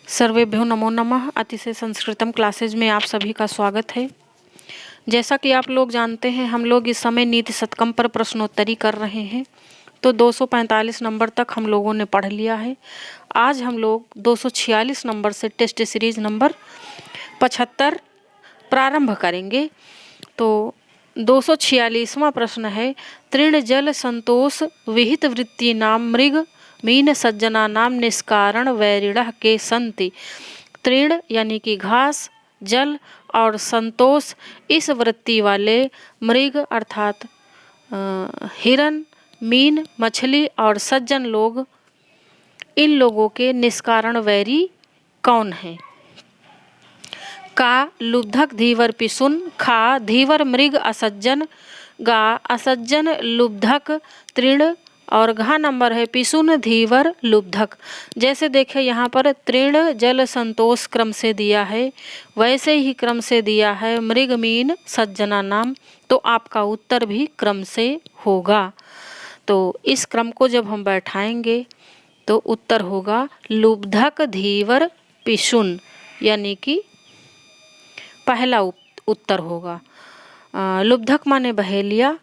सर्वेभ्यो नमो नमः। अतिशय संस्कृतम क्लासेज में आप सभी का स्वागत है। जैसा कि आप लोग जानते हैं, हम लोग इस समय नीति शतकम पर प्रश्नोत्तरी कर रहे हैं। तो 245 नंबर तक हम लोगों ने पढ़ लिया है। आज हम लोग 246 नंबर से टेस्ट सीरीज नंबर 75 प्रारंभ करेंगे। तो 246वां प्रश्न है, तृण जल संतोष विहित वृत्ति नाम मृग मीन सज्जना नाम निष्कारण वैरिण के संति। तृण यानी कि घास, जल और संतोष इस वृत्ति वाले मृग अर्थात हिरन, मीन मछली और सज्जन लोग, इन लोगों के निष्कारण वैरी कौन है? का लुब्धक धीवर पिशुन, खा धीवर मृग असज्जन, गा असज्जन लुब्धक तृण और घा नंबर है पिशुन धीवर लुब्धक। जैसे देखें यहाँ पर तृण जल संतोष क्रम से दिया है, वैसे ही क्रम से दिया है मृग मीन सज्जना नाम। तो आपका उत्तर भी क्रम से होगा। तो इस क्रम को जब हम बैठाएंगे तो उत्तर होगा लुब्धक धीवर पिशुन, यानी कि पहला उत्तर होगा। लुब्धक माने बहेलिया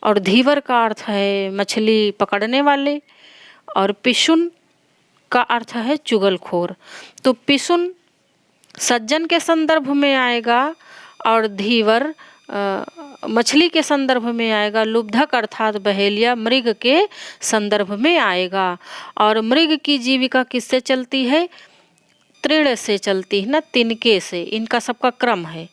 और धीवर का अर्थ है मछली पकड़ने वाले और पिशुन का अर्थ है चुगलखोर। तो पिशुन सज्जन के संदर्भ में आएगा और धीवर मछली के संदर्भ में आएगा। लुब्धक अर्थात बहेलिया मृग के संदर्भ में आएगा। और मृग की जीविका किससे चलती है? तृण से चलती है ना, तिनके से। इनका सबका क्रम है।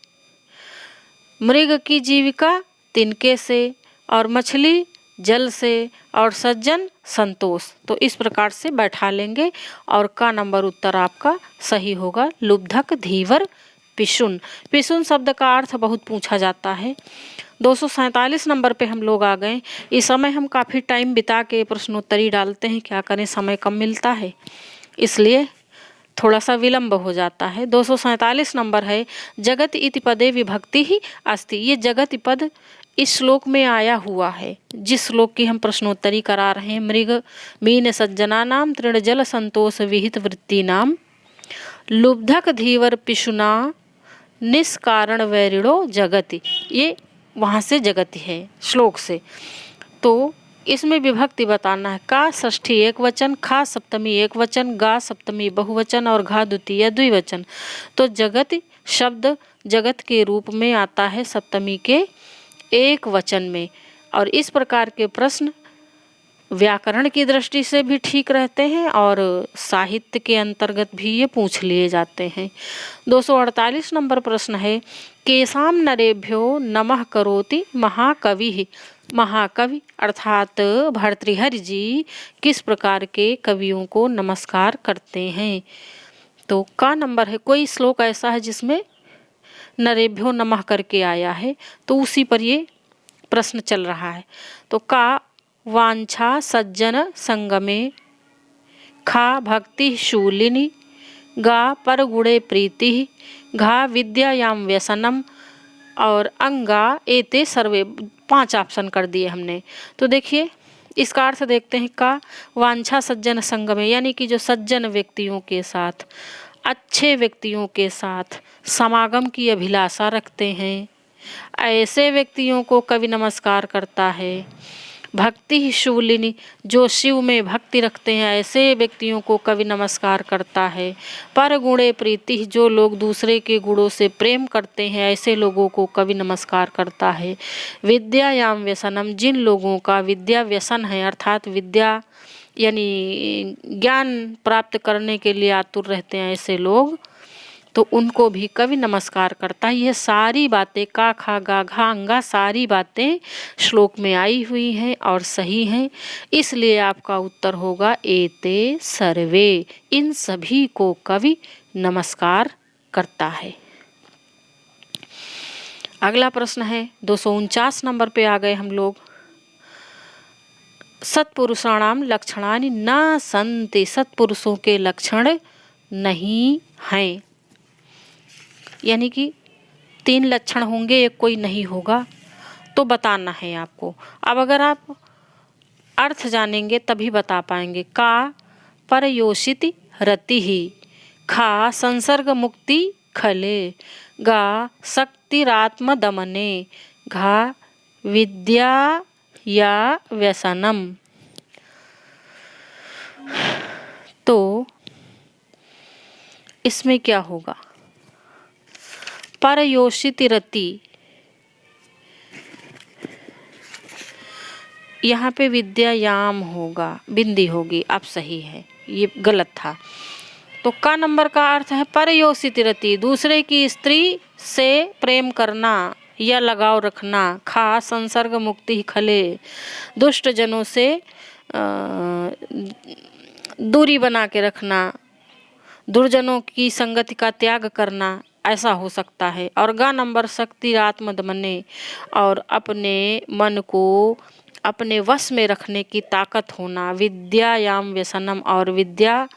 मृग की जीविका तिनके से और मछली जल से और सज्जन संतोष। तो इस प्रकार से बैठा लेंगे और का नंबर उत्तर आपका सही होगा लुब्धक धीवर पिशुन। पिशुन शब्द का अर्थ बहुत पूछा जाता है। 247 नंबर पे हम लोग आ गए। इस समय हम काफ़ी टाइम बिता के प्रश्नोत्तरी डालते हैं, क्या करें, समय कम मिलता है, इसलिए थोड़ा सा विलंब हो जाता है। 247 नंबर है, जगत इति पदे विभक्ति ही अस्ति। ये जगत पद इस श्लोक में आया हुआ है, जिस श्लोक की हम प्रश्नोत्तरी करा रहे हैं। मृग मीन सज्जना नाम तृण जल संतोष विहित वृत्ति नाम लुब्धक धीवर पिशुना निष्कारण वैरिणो जगति। ये वहाँ से जगति है श्लोक से। तो इसमें विभक्ति बताना है। का षष्ठी एक वचन, खा सप्तमी एक वचन, गा सप्तमी बहुवचन और घा द्वितीय द्विवचन। तो जगत शब्द जगत के रूप में आता है सप्तमी के एक वचन में। और इस प्रकार के प्रश्न व्याकरण की दृष्टि से भी ठीक रहते हैं और साहित्य के अंतर्गत भी ये पूछ लिए जाते हैं। 248 नंबर प्रश्न है, केसाम नरेभ्यो नमः करोति महाकवि। महाकवि अर्थात भर्तृहरि जी किस प्रकार के कवियों को नमस्कार करते हैं? तो का नंबर है, कोई श्लोक ऐसा है जिसमें नरेभ्यो नमः करके आया है, तो उसी पर ये प्रश्न चल रहा है। तो का वांछा सज्जन संगमे, खा भक्ति शूलिनी, गा पर गुणे प्रीति, घा विद्यायाम व्यसनम और अंगा एते सर्वे। 5 ऑप्शन कर दिए हमने। तो देखिए इसका अर्थ देखते हैं। का वांछा सज्जन संगमे, यानी कि जो सज्जन व्यक्तियों के साथ, अच्छे व्यक्तियों के साथ समागम की अभिलाषा रखते हैं, ऐसे व्यक्तियों को कवि नमस्कार करता है। भक्ति शूलिनी, जो शिव में भक्ति रखते हैं, ऐसे व्यक्तियों को कवि नमस्कार करता है। पर गुणे प्रीति, जो लोग दूसरे के गुणों से प्रेम करते हैं, ऐसे लोगों को कवि नमस्कार करता है। विद्यायाम व्यसनम, जिन लोगों का विद्या व्यसन है अर्थात विद्या यानी ज्ञान प्राप्त करने के लिए आतुर रहते हैं ऐसे लोग, तो उनको भी कवि नमस्कार करता है। ये सारी बातें का खा गा घा अंगा सारी बातें श्लोक में आई हुई हैं और सही हैं, इसलिए आपका उत्तर होगा एते सर्वे। इन सभी को कवि नमस्कार करता है। अगला प्रश्न है 249 नंबर पे आ गए हम लोग। सत्पुरुषाणाम लक्षणानि न सन्ति, सत्पुरुषों के लक्षण नहीं हैं, यानी कि 3 लक्षण होंगे, एक कोई नहीं होगा, तो बताना है आपको। अब अगर आप अर्थ जानेंगे तभी बता पाएंगे। का परयोषिति रति ही, खा संसर्ग मुक्ति खले, गा शक्तिरात्म दमने, घा विद्या या व्यसनम। तो इसमें क्या होगा? परयोषित रति, यहाँ पे विद्यायाम होगा, बिंदी होगी, अब सही है, ये गलत था। तो का नंबर का अर्थ है परयोषित रति, दूसरे की स्त्री से प्रेम करना या लगाव रखना। खा संसर्ग मुक्ति खले, दुष्ट जनों से दूरी बना के रखना, दुर्जनों की संगति का त्याग करना, ऐसा हो सकता है। और गा नंबर शक्ति आत्मदमने, और अपने मन को अपने वश में रखने की ताकत होना। विद्यायाम व्यसनम, और विद्या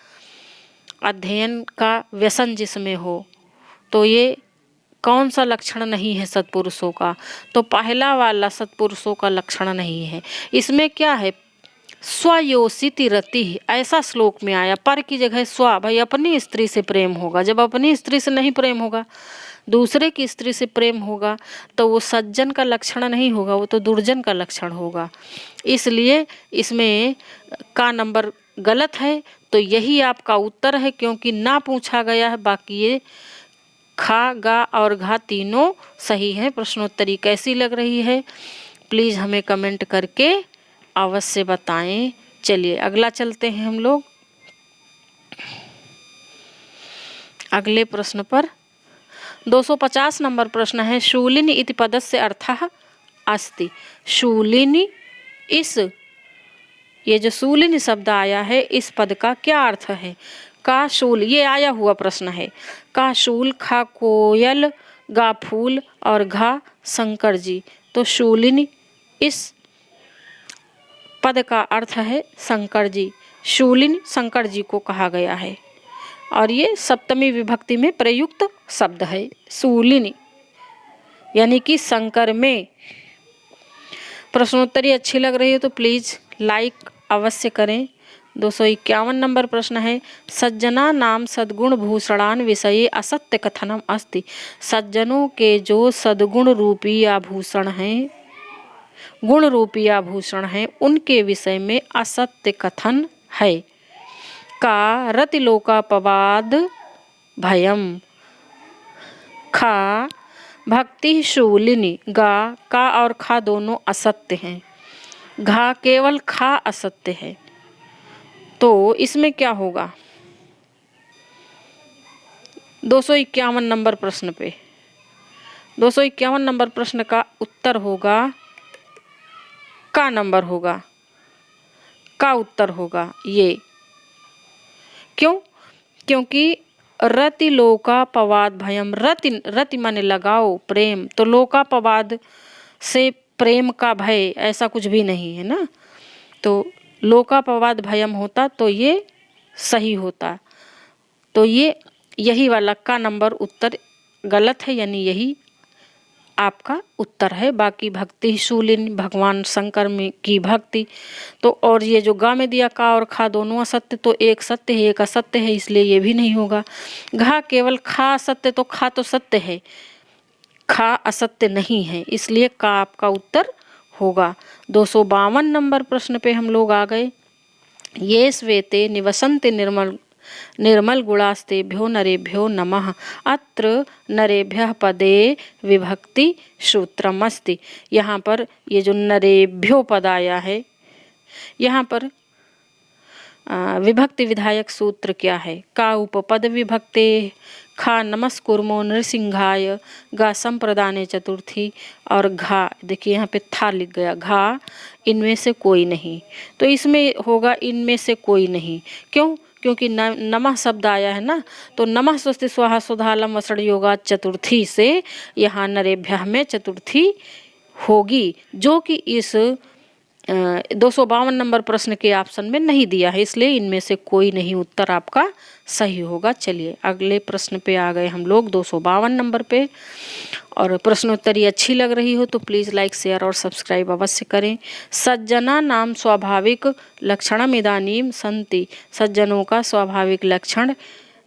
अध्ययन का व्यसन जिसमें हो, तो ये कौन सा लक्षण नहीं है सत्पुरुषों का? तो पहला वाला सत्पुरुषों का लक्षण नहीं है। इसमें क्या है? स्वयोषिति रति, ऐसा श्लोक में आया, पर की जगह स्व। भाई अपनी स्त्री से प्रेम होगा, जब अपनी स्त्री से नहीं प्रेम होगा, दूसरे की स्त्री से प्रेम होगा, तो वो सज्जन का लक्षण नहीं होगा, वो तो दुर्जन का लक्षण होगा। इसलिए इसमें का नंबर गलत है, तो यही आपका उत्तर है, क्योंकि ना पूछा गया है। बाकी ये खा, गा और घा तीनों सही है। प्रश्नोत्तरी कैसी लग रही है प्लीज़ हमें कमेंट करके अवश्य बताएं। चलिए अगला चलते हैं हम लोग अगले प्रश्न पर। 250 नंबर प्रश्न है, शूलिनी इति पदस्य अर्थः अस्ति। शूलिनी, इस ये जो शूलिनी शब्द आया है, इस पद का क्या अर्थ है? का शूल, ये आया हुआ प्रश्न है। का शूल, खा कोयल, गा फूल और घा शंकर जी। तो शूलिनी, इस पद का अर्थ है शंकर जी। शूलिनी शंकर जी को कहा गया है, और ये सप्तमी विभक्ति में प्रयुक्त शब्द है। शूलिनी यानी कि शंकर में। प्रश्नोत्तरी अच्छी लग रही है तो प्लीज़ लाइक अवश्य करें। 251 नंबर प्रश्न है, सज्जना नाम सद्गुण भूषणान विषये असत्य कथनम अस्ति। सज्जनों के जो सद्गुण रूपी आभूषण हैं, गुण रूपी आभूषण हैं, उनके विषय में असत्य कथन है। का रतिलोकापवाद भयम, खा भक्ति शूलिनी। गा, का और खा दोनों असत्य हैं, घा केवल खा असत्य है। तो इसमें क्या होगा? 251 नंबर प्रश्न पे 251 नंबर प्रश्न का उत्तर होगा का नंबर होगा, का उत्तर होगा ये। क्यों? क्योंकि रति लोकापवाद भयम, रति माने लगाओ, प्रेम, तो लोकापवाद से प्रेम का भय ऐसा कुछ भी नहीं है ना। तो लोकापवाद भयम होता तो ये सही होता। तो ये यही वाला का नंबर उत्तर गलत है, यानी यही आपका उत्तर है। बाकी भक्ति शूलिनी, भगवान शंकर में की भक्ति। तो और ये जो गा में दिया का और खा दोनों असत्य, तो एक सत्य है एक असत्य है, इसलिए ये भी नहीं होगा। घा केवल खा सत्य, तो खा तो सत्य है, खा असत्य नहीं है, इसलिए का आपका उत्तर होगा। 252 नंबर प्रश्न पे हम लोग आ गए। ये श्वेते निवसन्ति निर्मल गुणास्तेभ्यो नरेभ्यो नमः। अत्र नरेभ्यः पदे विभक्ति सूत्रमस्ति। यहाँ पर ये जो नरेभ्यो पद आया है, यहाँ पर विभक्ति विधायक सूत्र क्या है? का उपपद विभक्ते, खा नमस्कुर्मो नृसिंहाय, गा संप्रदाने चतुर्थी, और घा देखिए यहाँ पे था लिख गया, घा इनमें से कोई नहीं। तो इसमें होगा इनमें से कोई नहीं। क्यों? क्योंकि नमः शब्द आया है ना, तो नमः स्वस्ति स्वाहा सुधालम वसड़ योगा चतुर्थी से यहाँ नरेभ्यः में चतुर्थी होगी, जो कि इस 252 नंबर प्रश्न के ऑप्शन में नहीं दिया है, इसलिए इनमें से कोई नहीं उत्तर आपका सही होगा। चलिए अगले प्रश्न पे आ गए हम लोग 252 नंबर पे। और प्रश्नोत्तरी अच्छी लग रही हो तो प्लीज़ लाइक शेयर और सब्सक्राइब अवश्य करें। सज्जना नाम स्वाभाविक लक्षणम इदानीम संति। सज्जनों का स्वाभाविक लक्षण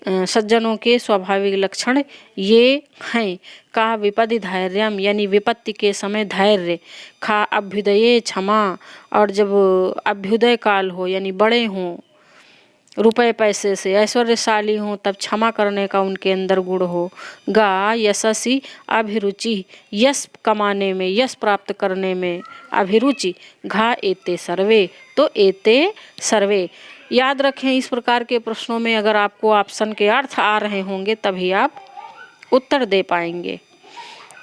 सज्जनों के स्वाभाविक लक्षण ये हैं। का विपदि धैर्यम यानी विपत्ति के समय धैर्य। खा अभ्युदये क्षमा और जब अभ्युदय काल हो यानी बड़े हों, रुपए पैसे से ऐश्वर्यशाली हों, तब क्षमा करने का उनके अंदर गुण हो। गा यशस्वी अभिरुचि यश कमाने में, यश प्राप्त करने में अभिरुचि। घा एते सर्वे तो एते सर्वे। याद रखें, इस प्रकार के प्रश्नों में अगर आपको ऑप्शन के अर्थ आ रहे होंगे तभी आप उत्तर दे पाएंगे।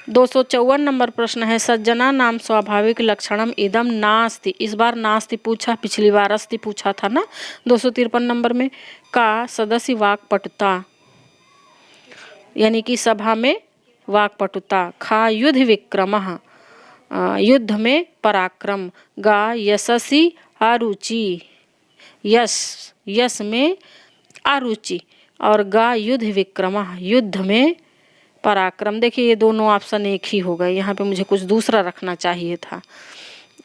254 नंबर प्रश्न है सज्जना नाम स्वाभाविक लक्षणम इदम नास्ति। इस बार नास्ति पूछा, पिछली बार अस्ति पूछा था ना 253 नंबर में। का सदस्य वाक्पटुता यानी कि सभा में वाक्पटुता। खा युद्ध विक्रमः युद्ध में पराक्रम। गा यशस्वी अरुचि यश में अरुचि और गा युद्ध विक्रमः युद्ध में पराक्रम। देखिए ये दोनों ऑप्शन एक ही हो गए, यहाँ पे मुझे कुछ दूसरा रखना चाहिए था,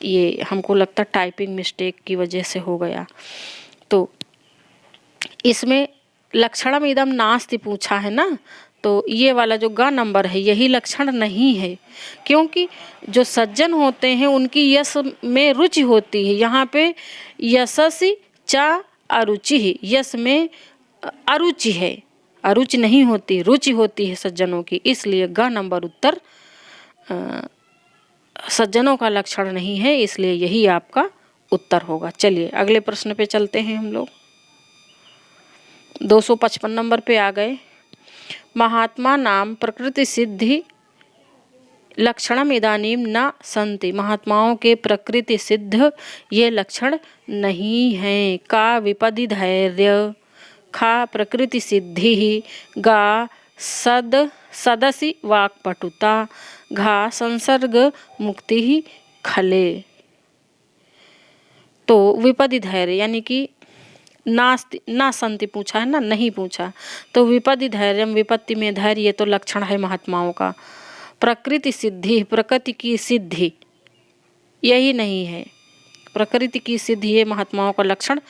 ये हमको लगता टाइपिंग मिस्टेक की वजह से हो गया। तो इसमें लक्षणम इदम नास्ति पूछा है ना, तो ये वाला जो ग नंबर है यही लक्षण नहीं है, क्योंकि जो सज्जन होते हैं उनकी यश में रुचि होती है। यहाँ पे यशस्वी चा अरुचि ही, यश में अरुचि है, अरुचि नहीं होती, रुचि होती है सज्जनों की, इसलिए ग नंबर उत्तर सज्जनों का लक्षण नहीं है, इसलिए यही आपका उत्तर होगा। चलिए अगले प्रश्न पे चलते हैं हम लोग। 255 नंबर पे आ गए। महात्मा नाम प्रकृति सिद्धि लक्षणम इदानीम न संति। महात्माओं के प्रकृति सिद्ध ये लक्षण नहीं हैं। का विपदि धैर्य। खा प्रकृति सिद्धि ही। गा सदसि वाक्पटुता। घा संसर्ग मुक्ति ही खले। तो विपदि धैर्य यानी कि नास्ति ना संति पूछा है ना, नहीं पूछा, तो विपदि धैर्यम विपत्ति में धैर्य ये तो लक्षण है महात्माओं का। प्रकृति सिद्धि प्रकृति की सिद्धि यही नहीं है, प्रकृति की सिद्धि ये महात्माओं का लक्षण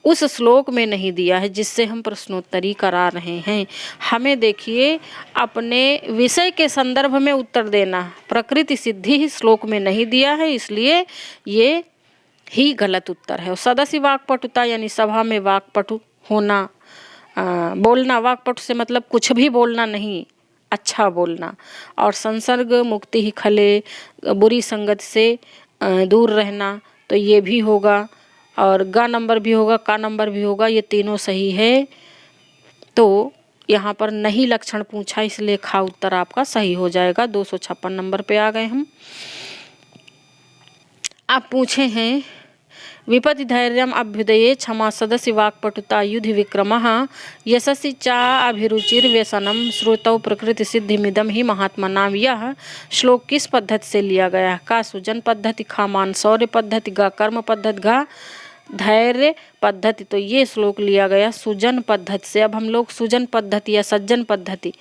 उस श्लोक में नहीं दिया है जिससे हम प्रश्नोत्तरी करा रहे हैं। हमें देखिए अपने विषय के संदर्भ में उत्तर देना। प्रकृति सिद्धि ही श्लोक में नहीं दिया है, इसलिए ये ही गलत उत्तर है। और सदस्य वाक्पटुता यानी सभा में वाक्पटु होना, बोलना। वाक्पटु से मतलब कुछ भी बोलना नहीं, अच्छा बोलना। और संसर्ग मुक्ति ही खले, बुरी संगत से दूर रहना, तो ये भी होगा। और गा नंबर भी होगा, का नंबर भी होगा, ये तीनों सही है। तो यहाँ पर नहीं लक्षण पूछा, इसलिए खा उत्तर आपका सही हो जाएगा। 256 नंबर पे आ गए हम। आप पूछे हैं विपदि धैर्यम अभ्युदये क्षमा सदस्य वाक्पटुता युद्ध विक्रमः यशस्वी चा अभिरुचिर व्यसनम श्रुतौ प्रकृति सिद्धिमिदम ही महात्मा नाम। यह श्लोक किस पद्धति से लिया गया? का सुजन पद्धति, खा मानसौर्य पद्धति, गा कर्म पद्धति, घा धैर्य पद्धति। तो ये श्लोक लिया गया सुजन पद्धति से। अब हम लोग सुजन पद्धति या सज्जन पद्धति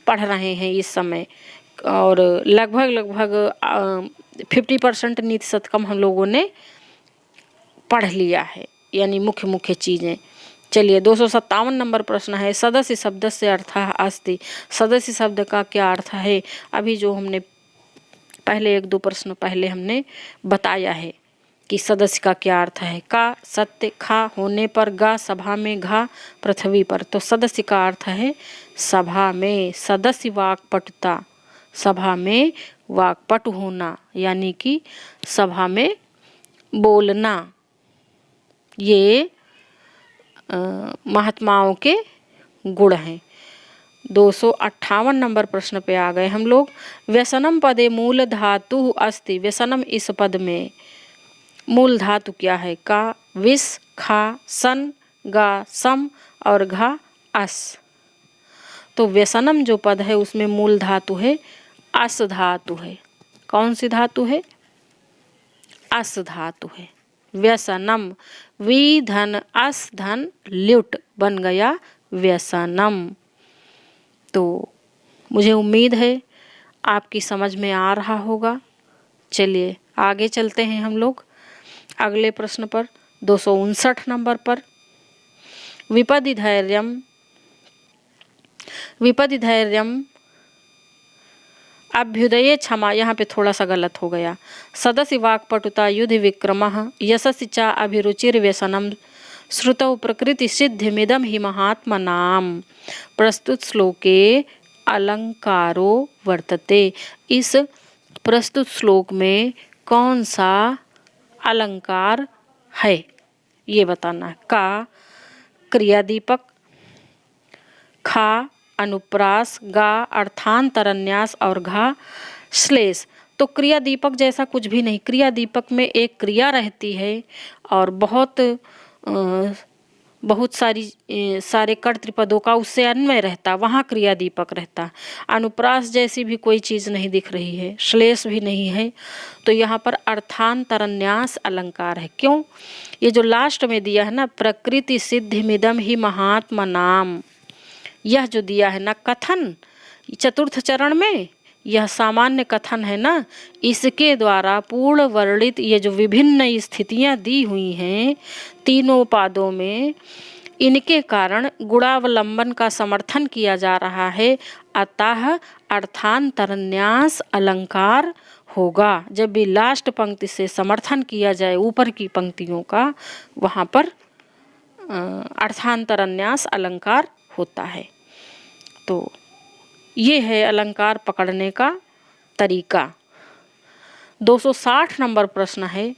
पढ़ रहे हैं इस समय, और लगभग 50% नीति शतकम हम लोगों ने पढ़ लिया है, यानी मुख्य चीज़ें। चलिए 257 नंबर प्रश्न है सदस्य शब्द से अर्थ अस्ति। सदस्य शब्द का क्या अर्थ है? अभी जो हमने पहले 1-2 प्रश्न पहले हमने बताया है कि सदस्य का क्या अर्थ है। का सत्य, खा होने पर, गा सभा में, घा पृथ्वी पर। तो सदस्य का अर्थ है सभा में। सदस्य वाक्पटुता, सभा में वाक्पटु होना यानी कि सभा में बोलना। ये महात्माओं के गुण हैं। 258 नंबर प्रश्न पे आ गए हम लोग। व्यसनम पदे मूल धातु अस्ति। व्यसनम इस पद में मूल धातु क्या है? का विस, खा सन, गा सम और घा अस। तो व्यसनम जो पद है उसमें मूल धातु है अस धातु है। कौन सी धातु है? अस धातु है। व्यसनम, वी धन अस धन ल्युट बन गया व्यसनम। तो मुझे उम्मीद है आपकी समझ में आ रहा होगा। चलिए आगे चलते हैं हम लोग अगले प्रश्न पर। 259 नंबर पर विपदि धैर्यम विपदि धैर्यम, अभ्युदये क्षमा, यहाँ पे थोड़ा सा गलत हो गया। सदसि वाक्पटुता युधि विक्रमः, यशसि च अभिरुचिर्व्यसनम, श्रुतौ प्रकृति सिद्धिमिदं हि महात्मनाम। प्रस्तुत श्लोके अलंकारो वर्तते। इस प्रस्तुत श्लोक में कौन सा अलंकार है ये बताना है। का क्रियादीपक, खा अनुप्रास, गा अर्थांतरन्यास और घा श्लेष। तो क्रिया दीपक जैसा कुछ भी नहीं। क्रिया दीपक में एक क्रिया रहती है और बहुत सारे कर्तृपदों का उससे अन्वय रहता, वहाँ क्रिया दीपक रहता। अनुप्रास जैसी भी कोई चीज़ नहीं दिख रही है, श्लेष भी नहीं है, तो यहाँ पर अर्थांतरन्यास अलंकार है। क्यों? ये जो लास्ट में दिया है ना, प्रकृति सिद्धिमिदं हि महात्मनाम, यह जो दिया है ना कथन चतुर्थ चरण में, यह सामान्य कथन है ना, इसके द्वारा पूर्ण वर्णित ये जो विभिन्न स्थितियां दी हुई हैं तीनों पादों में, इनके कारण गुणावलंबन का समर्थन किया जा रहा है। अतः अर्थांतरन्यास अलंकार होगा। जब भी लास्ट पंक्ति से समर्थन किया जाए ऊपर की पंक्तियों का, वहाँ पर अर्थांतरन्यास अलंकार होता है। तो ये है अलंकार पकड़ने का तरीका। 260 नंबर प्रश्न है,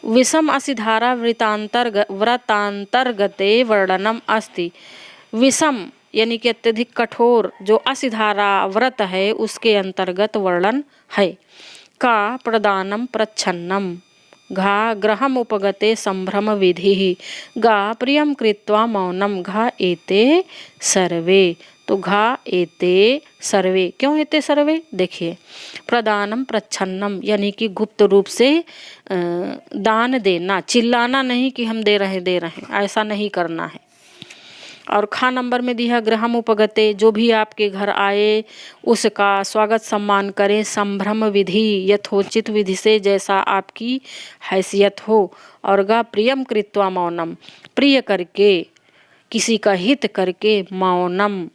विषम असिधारा व्रतांतर्गते वर्णनम अस्ति। विषम यानी कि अत्यधिक कठोर जो असिधारा व्रत है उसके अंतर्गत वर्णन है। का प्रदानम प्रच्छन्नम, घा ग्रहम उपगते संभ्रम विधि, गा प्रियम कृत्वा मौनम, घा एते सर्वे। तो घा एते सर्वे, क्यों एते सर्वे? देखिए, प्रदानम प्रच्छन्नम यानी कि गुप्त रूप से दान देना, चिल्लाना नहीं कि हम दे रहे ऐसा नहीं करना है। और खा नंबर में दिया गृहम उपगते, जो भी आपके घर आए उसका स्वागत सम्मान करें, संभ्रम विधि यथोचित विधि से, जैसा आपकी हैसियत हो। और गा प्रियम कृत्वा मौनम, प्रिय करके किसी का हित करके मौनम,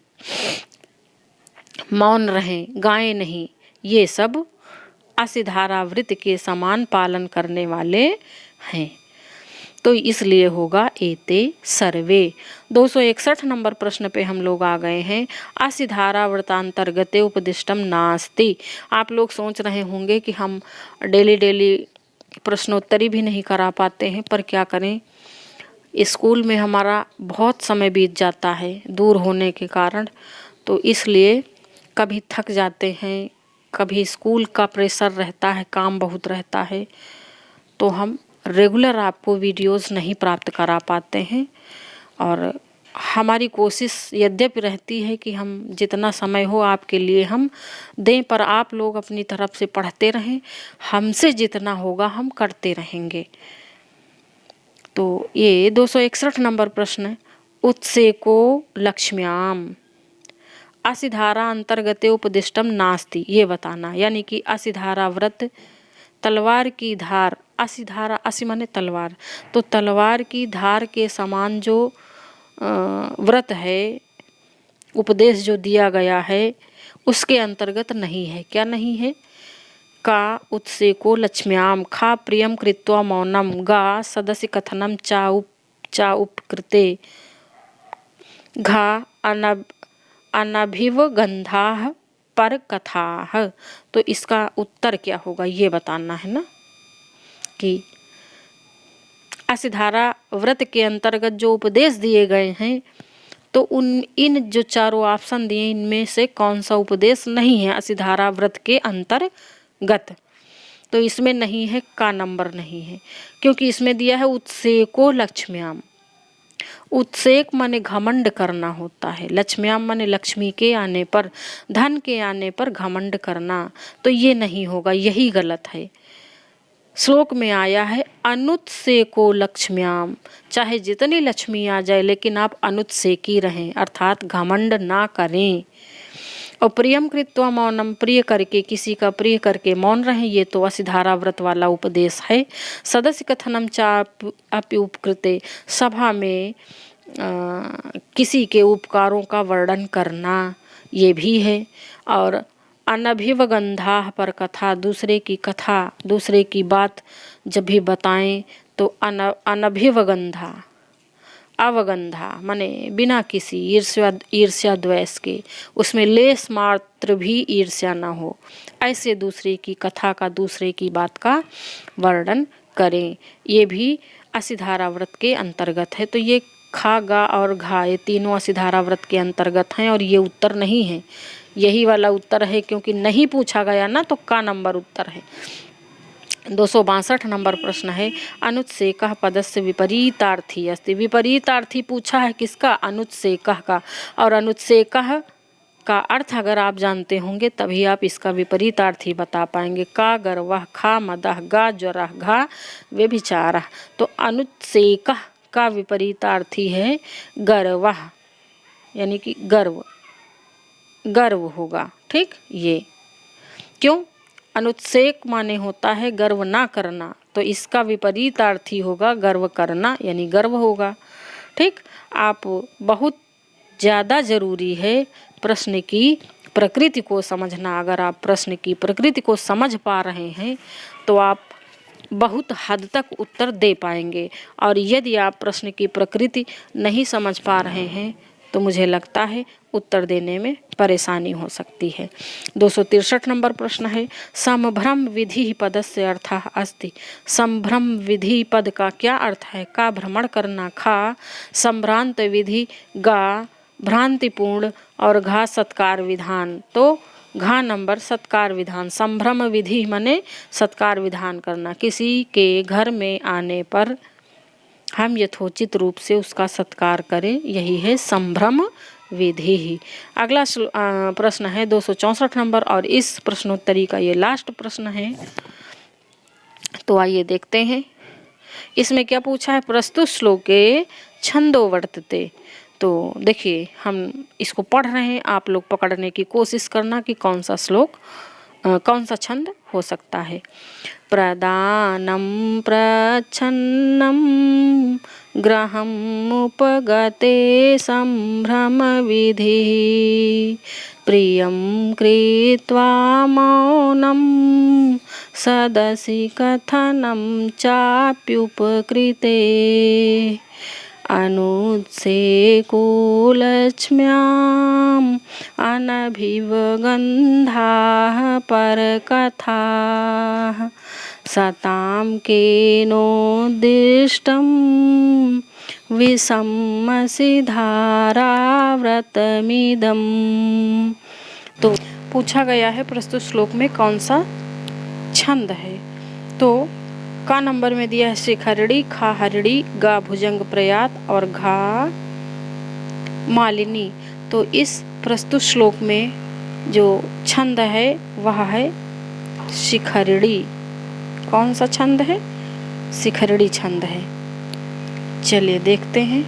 मौन रहें, गाएं नहीं। ये सब असिधारा व्रत के समान पालन करने वाले हैं, तो इसलिए होगा एते सर्वे। 261 नंबर प्रश्न पे हम लोग आ गए हैं। असिधारा व्रतांतर्गते उपदिष्टम नास्ति। आप लोग सोच रहे होंगे कि हम डेली प्रश्नोत्तरी भी नहीं करा पाते हैं, पर क्या करें, स्कूल में हमारा बहुत समय बीत जाता है दूर होने के कारण, तो इसलिए कभी थक जाते हैं, कभी स्कूल का प्रेशर रहता है, काम बहुत रहता है, तो हम रेगुलर आपको वीडियोस नहीं प्राप्त करा पाते हैं। और हमारी कोशिश यद्यपि रहती है कि हम जितना समय हो आपके लिए हम दें, पर आप लोग अपनी तरफ से पढ़ते रहें, हमसे जितना होगा हम करते रहेंगे। तो ये 261 नंबर प्रश्न है, उत्सेको लक्ष्म्याम असिधारा अंतर्गते उपदिष्टम नास्ति, ये बताना। यानी कि असिधारा व्रत, तलवार की धार, असिधारा असि माने तलवार, तो तलवार की धार के समान जो व्रत है, उपदेश जो दिया गया है उसके अंतर्गत नहीं है। क्या नहीं है? का उत्सेको लक्ष्म्याम, खा प्रियम कृत्वा मौनम, गा सदस्य कथनम चा उपकृते, घा अनभिवगंधा पर कथा। तो इसका उत्तर क्या होगा ये बताना है ना, कि असिधारा व्रत के अंतर्गत जो उपदेश दिए गए हैं, तो इन जो चारों ऑप्शन दिए इनमें से कौन सा उपदेश नहीं है असिधारा व्रत के अंतर्गत? तो इसमें नहीं है, का नंबर नहीं है, क्योंकि इसमें दिया है उत्सेको लक्ष्म्याम। उत्सेक माने घमंड करना होता है, लक्ष्म्याम माने लक्ष्मी के आने पर, धन के आने पर घमंड करना, तो ये नहीं होगा, यही गलत है। श्लोक में आया है अनुत्सेको लक्ष्म्याम, चाहे जितनी लक्ष्मी आ जाए लेकिन आप अनुत्सेकी रहें, अर्थात घमंड ना करें। और प्रियम कृत्वा मौनम, प्रिय करके, किसी का प्रिय करके मौन रहें, ये तो असिधारा व्रत वाला उपदेश है। सदस्य कथनम चा अपि उपकृते, सभा में किसी के उपकारों का वर्णन करना, ये भी है। और अनभिवगंधा पर कथा, दूसरे की कथा, दूसरे की बात जब भी बताएं तो अनभिवगंधा, अवगंधा माने बिना किसी ईर्ष्या द्वेष के, उसमें लेस मात्र भी ईर्ष्या ना हो, ऐसे दूसरे की कथा का, दूसरे की बात का वर्णन करें। ये भी असिधारा व्रत के अंतर्गत है। तो ये खा, गा और घा, ये तीनों असिधारा व्रत के अंतर्गत हैं और ये उत्तर नहीं है, यही वाला उत्तर है, क्योंकि नहीं पूछा गया ना, तो का नंबर उत्तर है। 262 नंबर प्रश्न है, अनुत्सेकः पदस्य विपरीतार्थी अस्ति। विपरीतार्थी पूछा है किसका? अनुत्सेकः का। और अनुत्सेकः का अर्थ अगर आप जानते होंगे तभी आप इसका विपरीतार्थी बता पाएंगे। का गर्वः, खा मदः, गा ज्वरः, घा व्यभिचारः। तो अनुत्सेकः का विपरीतार्थी है गर्वः, यानी कि गर्व, गर्व होगा। ठीक, ये क्यों? अनुत्सेक माने होता है गर्व ना करना, तो इसका विपरीतार्थी होगा गर्व करना, यानी गर्व होगा। ठीक, आप बहुत ज़्यादा ज़रूरी है प्रश्न की प्रकृति को समझना। अगर आप प्रश्न की प्रकृति को समझ पा रहे हैं तो आप बहुत हद तक उत्तर दे पाएंगे, और यदि आप प्रश्न की प्रकृति नहीं समझ पा रहे हैं तो मुझे लगता है उत्तर देने में परेशानी हो सकती है। 263 नंबर प्रश्न है, संभ्रम विधि पदस्य अर्थः अस्ति। संभ्रम विधि पद का क्या अर्थ है? का भ्रमण करना, खा संभ्रांत विधि, गा भ्रांतिपूर्ण और घा सत्कार विधान। तो घा नंबर सत्कार विधान। संभ्रम विधि माने सत्कार विधान करना, किसी के घर में आने पर हम यथोचित रूप से उसका सत्कार करें, यही है संभ्रम विधि ही। अगला प्रश्न है 264 नंबर, और इस प्रश्नोत्तरी का ये लास्ट प्रश्न है। तो आइए देखते हैं इसमें क्या पूछा है। प्रस्तुत श्लोके छंदो वर्तते। तो देखिए हम इसको पढ़ रहे हैं, आप लोग पकड़ने की कोशिश करना कि कौन सा श्लोक, कौन सा छंद हो सकता है। प्रदानं प्रच्छन्नं ग्रहम् उपगते संभ्रम विधि, प्रियं कृत्वा मौनं सदसि कथनं चाप्युपकृते, अनुत्सेकोलक्ष्म्याम् अनभिवगन्धाः परकथाः, सतां केनोद्दिष्टं विसम्मसिधाराव्रतमिदम्। तो पूछा गया है प्रस्तुत श्लोक में कौन सा छंद है। तो का नंबर में दिया है शिखरड़ी, खा हरड़ी, गा भुजंग प्रयात और घा मालिनी। तो इस प्रस्तुत श्लोक में जो छंद है वह है शिखरड़ी। कौन सा छंद है? शिखरड़ी छंद है। चलिए देखते हैं।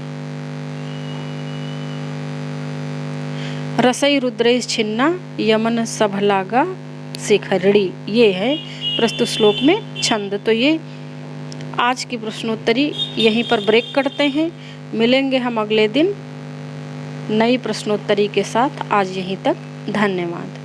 रसई रुद्रेश छिन्ना यमन सभलागा शिखरड़ी, ये है प्रस्तुत श्लोक में छंद। तो ये आज की प्रश्नोत्तरी यहीं पर ब्रेक करते हैं। मिलेंगे हम अगले दिन नई प्रश्नोत्तरी के साथ। आज यहीं तक, धन्यवाद।